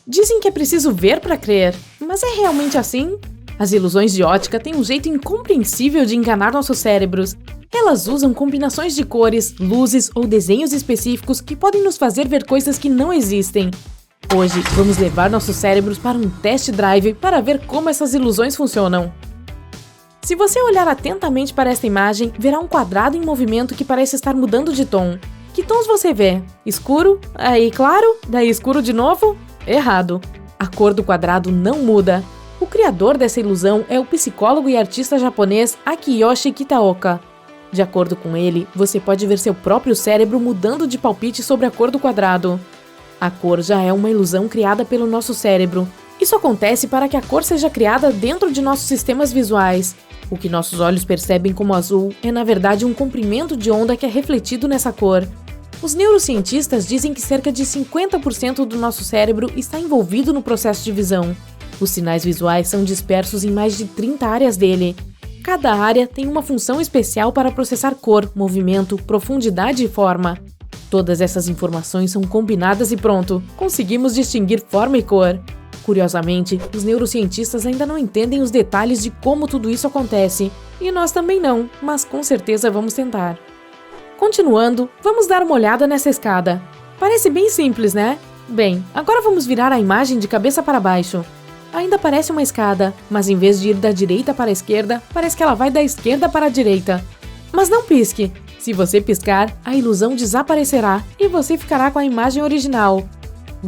Dizem que é preciso ver para crer, mas é realmente assim? As ilusões de ótica têm um jeito incompreensível de enganar nossos cérebros. Elas usam combinações de cores, luzes ou desenhos específicos que podem nos fazer ver coisas que não existem. Hoje, vamos levar nossos cérebros para um test drive para ver como essas ilusões funcionam. Se você olhar atentamente para esta imagem, verá um quadrado em movimento que parece estar mudando de tom. Que tons você vê? Escuro? Aí claro? Daí escuro de novo? Errado. A cor do quadrado não muda. O criador dessa ilusão é o psicólogo e artista japonês Akiyoshi Kitaoka. De acordo com ele, você pode ver seu próprio cérebro mudando de palpite sobre a cor do quadrado. A cor já é uma ilusão criada pelo nosso cérebro. Isso acontece para que a cor seja criada dentro de nossos sistemas visuais. O que nossos olhos percebem como azul é, na verdade, um comprimento de onda que é refletido nessa cor. Os neurocientistas dizem que cerca de 50% do nosso cérebro está envolvido no processo de visão. Os sinais visuais são dispersos em mais de 30 áreas dele. Cada área tem uma função especial para processar cor, movimento, profundidade e forma. Todas essas informações são combinadas e pronto, conseguimos distinguir forma e cor. Curiosamente, os neurocientistas ainda não entendem os detalhes de como tudo isso acontece. E nós também não, mas com certeza vamos tentar. Continuando, vamos dar uma olhada nessa escada. Parece bem simples, né? Bem, agora vamos virar a imagem de cabeça para baixo. Ainda parece uma escada, mas em vez de ir da direita para a esquerda, parece que ela vai da esquerda para a direita. Mas não pisque! Se você piscar, a ilusão desaparecerá e você ficará com a imagem original.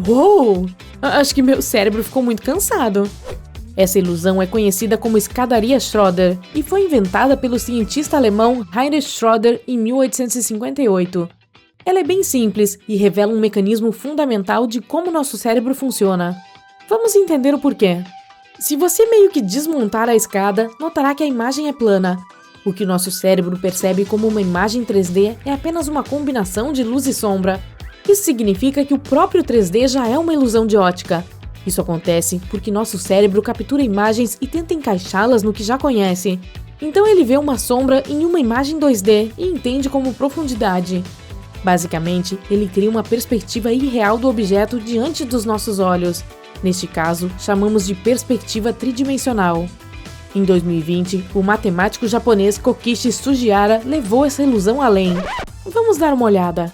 Uou! Acho que meu cérebro ficou muito cansado. Essa ilusão é conhecida como escadaria Schroeder e foi inventada pelo cientista alemão Heinrich Schroeder em 1858. Ela é bem simples e revela um mecanismo fundamental de como nosso cérebro funciona. Vamos entender o porquê. Se você meio que desmontar a escada, notará que a imagem é plana. O que nosso cérebro percebe como uma imagem 3D é apenas uma combinação de luz e sombra. Isso significa que o próprio 3D já é uma ilusão de ótica. Isso acontece porque nosso cérebro captura imagens e tenta encaixá-las no que já conhece. Então ele vê uma sombra em uma imagem 2D e entende como profundidade. Basicamente, ele cria uma perspectiva irreal do objeto diante dos nossos olhos. Neste caso, chamamos de perspectiva tridimensional. Em 2020, o matemático japonês Kokishi Sugihara levou essa ilusão além. Vamos dar uma olhada.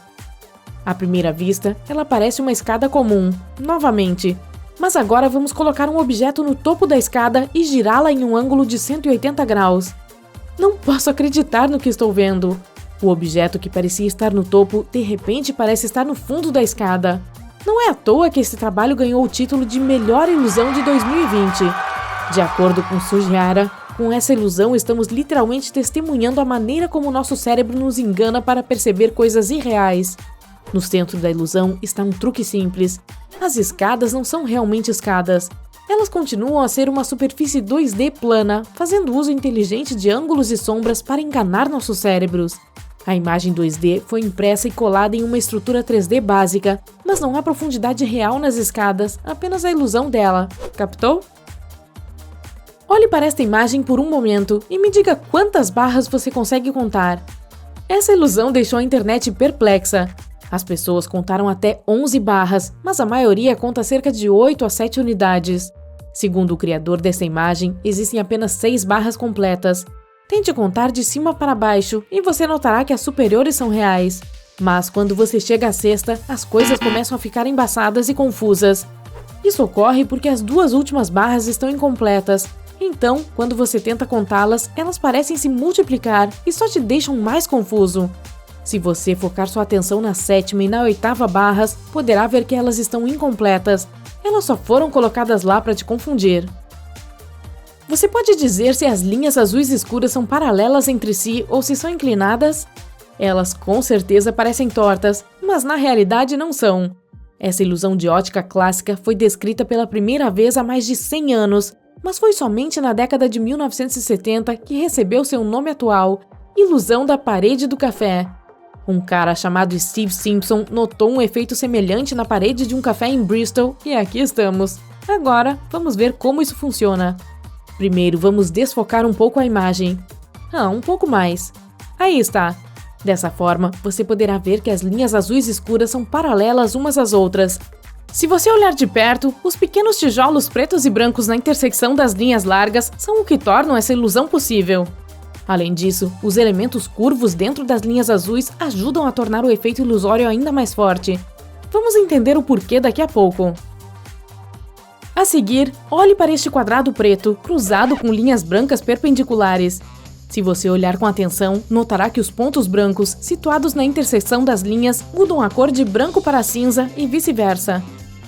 À primeira vista, ela parece uma escada comum, novamente. Mas agora vamos colocar um objeto no topo da escada e girá-la em um ângulo de 180 graus. Não posso acreditar no que estou vendo. O objeto que parecia estar no topo, de repente parece estar no fundo da escada. Não é à toa que esse trabalho ganhou o título de Melhor Ilusão de 2020. De acordo com Sugihara, com essa ilusão estamos literalmente testemunhando a maneira como nosso cérebro nos engana para perceber coisas irreais. No centro da ilusão está um truque simples. As escadas não são realmente escadas. Elas continuam a ser uma superfície 2D plana, fazendo uso inteligente de ângulos e sombras para enganar nossos cérebros. A imagem 2D foi impressa e colada em uma estrutura 3D básica, mas não há profundidade real nas escadas, apenas a ilusão dela. Captou? Olhe para esta imagem por um momento e me diga quantas barras você consegue contar. Essa ilusão deixou a internet perplexa. As pessoas contaram até 11 barras, mas a maioria conta cerca de 8 a 7 unidades. Segundo o criador dessa imagem, existem apenas 6 barras completas. Tente contar de cima para baixo e você notará que as superiores são reais. Mas quando você chega à sexta, as coisas começam a ficar embaçadas e confusas. Isso ocorre porque as 2 últimas barras estão incompletas. Então, quando você tenta contá-las, elas parecem se multiplicar e só te deixam mais confuso. Se você focar sua atenção na 7ª e na 8ª barras, poderá ver que elas estão incompletas. Elas só foram colocadas lá para te confundir. Você pode dizer se as linhas azuis escuras são paralelas entre si ou se são inclinadas? Elas com certeza parecem tortas, mas na realidade não são. Essa ilusão de ótica clássica foi descrita pela primeira vez há mais de 100 anos, mas foi somente na década de 1970 que recebeu seu nome atual, ilusão da parede do café. Um cara chamado Steve Simpson notou um efeito semelhante na parede de um café em Bristol e aqui estamos. Agora, vamos ver como isso funciona. Primeiro, vamos desfocar um pouco a imagem. Um pouco mais. Aí está. Dessa forma, você poderá ver que as linhas azuis escuras são paralelas umas às outras. Se você olhar de perto, os pequenos tijolos pretos e brancos na intersecção das linhas largas são o que tornam essa ilusão possível. Além disso, os elementos curvos dentro das linhas azuis ajudam a tornar o efeito ilusório ainda mais forte. Vamos entender o porquê daqui a pouco. A seguir, olhe para este quadrado preto, cruzado com linhas brancas perpendiculares. Se você olhar com atenção, notará que os pontos brancos, situados na interseção das linhas, mudam a cor de branco para cinza e vice-versa.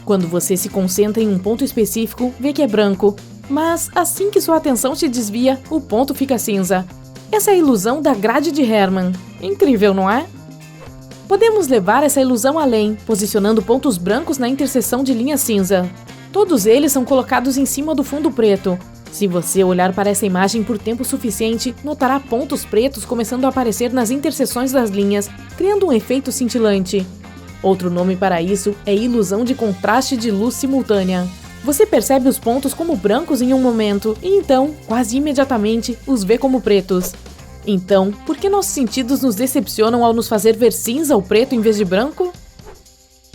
Quando você se concentra em um ponto específico, vê que é branco, mas assim que sua atenção se desvia, o ponto fica cinza. Essa é a ilusão da grade de Hermann. Incrível, não é? Podemos levar essa ilusão além, posicionando pontos brancos na interseção de linha cinza. Todos eles são colocados em cima do fundo preto. Se você olhar para essa imagem por tempo suficiente, notará pontos pretos começando a aparecer nas interseções das linhas, criando um efeito cintilante. Outro nome para isso é ilusão de contraste de luz simultânea. Você percebe os pontos como brancos em um momento e então, quase imediatamente, os vê como pretos. Então, por que nossos sentidos nos decepcionam ao nos fazer ver cinza ou preto em vez de branco?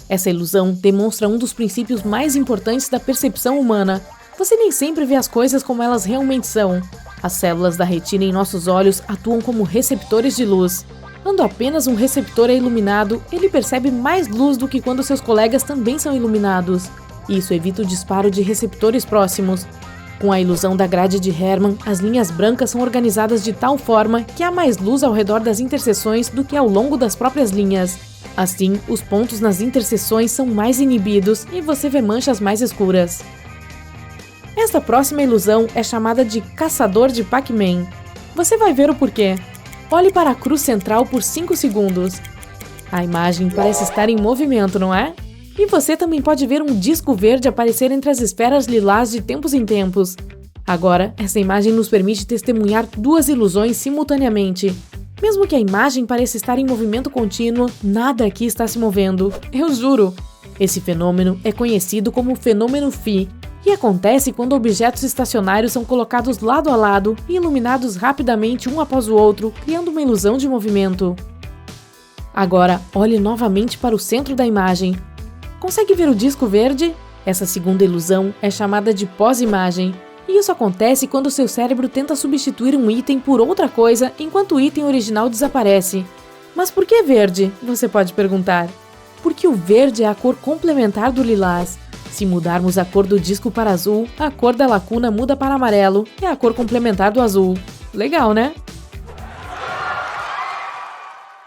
Essa ilusão demonstra um dos princípios mais importantes da percepção humana. Você nem sempre vê as coisas como elas realmente são. As células da retina em nossos olhos atuam como receptores de luz. Quando apenas um receptor é iluminado, ele percebe mais luz do que quando seus colegas também são iluminados. Isso evita o disparo de receptores próximos. Com a ilusão da grade de Hermann, as linhas brancas são organizadas de tal forma que há mais luz ao redor das interseções do que ao longo das próprias linhas. Assim, os pontos nas interseções são mais inibidos e você vê manchas mais escuras. Esta próxima ilusão é chamada de caçador de Pac-Man. Você vai ver o porquê. Olhe para a cruz central por 5 segundos. A imagem parece estar em movimento, não é? E você também pode ver um disco verde aparecer entre as esferas lilás de tempos em tempos. Agora, essa imagem nos permite testemunhar duas ilusões simultaneamente. Mesmo que a imagem pareça estar em movimento contínuo, nada aqui está se movendo. Eu juro! Esse fenômeno é conhecido como fenômeno Phi e acontece quando objetos estacionários são colocados lado a lado e iluminados rapidamente um após o outro, criando uma ilusão de movimento. Agora, olhe novamente para o centro da imagem. Consegue ver o disco verde? Essa segunda ilusão é chamada de pós-imagem, e isso acontece quando seu cérebro tenta substituir um item por outra coisa enquanto o item original desaparece. Mas por que verde? Você pode perguntar. Porque o verde é a cor complementar do lilás. Se mudarmos a cor do disco para azul, a cor da lacuna muda para amarelo, é a cor complementar do azul. Legal, né?